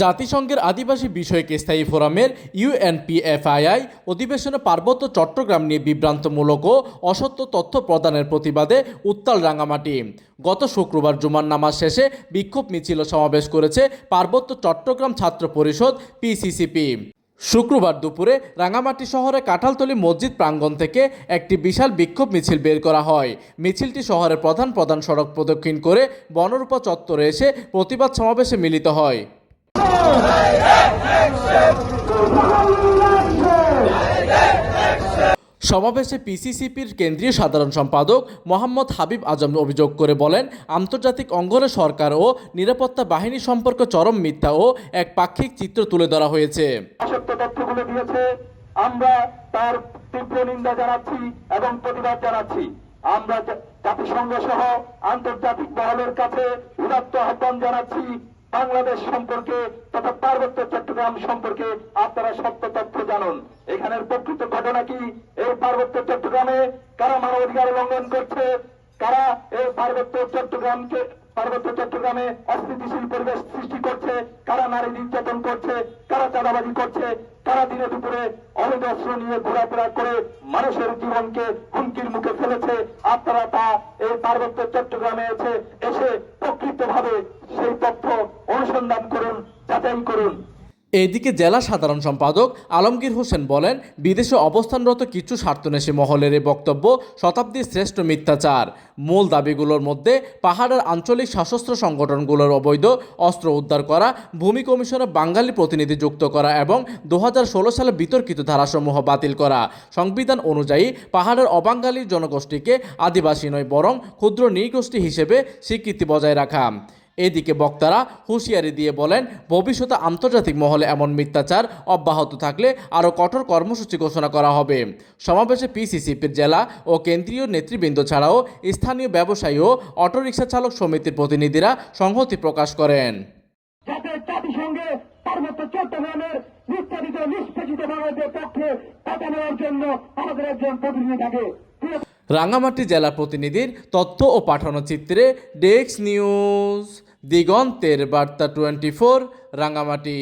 জাতিসংঘের আদিবাসী বিষয়ক স্থায়ী ফোরামের ইউএনপিএফআইআই অধিবেশনে পার্বত্য চট্টগ্রাম নিয়ে বিভ্রান্তমূলক ও অসত্য তথ্য প্রদানের প্রতিবাদে উত্তাল রাঙামাটি। গত শুক্রবার জুমার নামাজ শেষে বিক্ষোভ মিছিল ও সমাবেশ করেছে পার্বত্য চট্টগ্রাম ছাত্র পরিষদ পিসিসিপি। শুক্রবার দুপুরে রাঙামাটি শহরে কাঁঠালতলী মসজিদ প্রাঙ্গণ থেকে একটি বিশাল বিক্ষোভ মিছিল বের করা হয়। মিছিলটি শহরের প্রধান প্রধান সড়ক প্রদক্ষিণ করে বনরূপা চত্বরে এসে প্রতিবাদ সমাবেশে মিলিত হয়। সমাবেশে পিসিসিপির কেন্দ্রীয় সাধারণ সম্পাদক মোহাম্মদ হাবিব আজম অভিযোগ করে বলেন, আন্তর্জাতিক অঙ্গনে সরকার ও নিরাপত্তা বাহিনী সম্পর্কে চরম মিথ্যা ও এক পাক্ষিক চিত্র তুলে ধরা হয়েছে। তথ্যগুলো দিয়েছে, আমরা তার তীব্র নিন্দা জানাচ্ছি এবং প্রতিবাদ জানাচ্ছি। আমরা জাতিসংঘ সহ আন্তর্জাতিক মহলের কাছে উদাত্ত আহ্বান জানাচ্ছি, বাংলাদেশ সম্পর্কে তথা পার্বত্য চট্টগ্রাম সম্পর্কে আপনারা সত্য তথ্য জানুন। এখানের প্রকৃত ঘটনা কি? এই পার্বত্য চট্টগ্রামে কারা মানবাধিকার লঙ্ঘন করছে, কারা এই পার্বত্য চট্টগ্রামে অস্থিতিশীল পরিবেশ সৃষ্টি করছে, কারা নারী নির্যাতন করছে, কারা চাঁদাবাজি করছে, কারা দিনে দুপুরে অবৈধ অস্ত্র নিয়ে ঘোরাফেরা করে মানুষের জীবনকে হুমকির মুখে ফেলেছে, আপনারা তা এই পার্বত্য চট্টগ্রামে এসে প্রকৃতভাবে সেই তথ্য অনুসন্ধান করুন, যাচাই করুন। এদিকে জেলা সাধারণ সম্পাদক আলমগীর হোসেন বলেন, বিদেশে অবস্থানরত কিছু স্বার্থন্বেষী মহলের এই বক্তব্য শতাব্দীর শ্রেষ্ঠ মিথ্যাচার। মূল দাবিগুলোর মধ্যে পাহাড়ের আঞ্চলিক সশস্ত্র সংগঠনগুলোর অবৈধ অস্ত্র উদ্ধার করা, ভূমি কমিশনে বাঙালি প্রতিনিধি যুক্ত করা এবং 2016 সালে বিতর্কিত ধারাসমূহ বাতিল করা। সংবিধান অনুযায়ী পাহাড়ের অবাঙালি জনগোষ্ঠীকে আদিবাসী নয় বরং ক্ষুদ্র নৃগোষ্ঠী হিসেবে স্বীকৃতি বজায় রাখা। এদিকে বক্তারা হুঁশিয়ারি দিয়ে বলেন, ভবিষ্যতে আন্তর্জাতিক মহলে এমন মিথ্যাচার অব্যাহত থাকলে আরও কঠোর কর্মসূচি ঘোষণা করা হবে। সমাবেশে পিসিসিপির জেলা ও কেন্দ্রীয় নেতৃবৃন্দ ছাড়াও স্থানীয় ব্যবসায়ী ও অটোরিকশা চালক সমিতির প্রতিনিধিরা সংহতি প্রকাশ করেন। রাঙামাটি জেলা প্রতিনিধির তথ্য ও পাঠানো চিত্রে ডেস্ক নিউজ, দিগন্তের বার্তা 24, রাঙামাটি।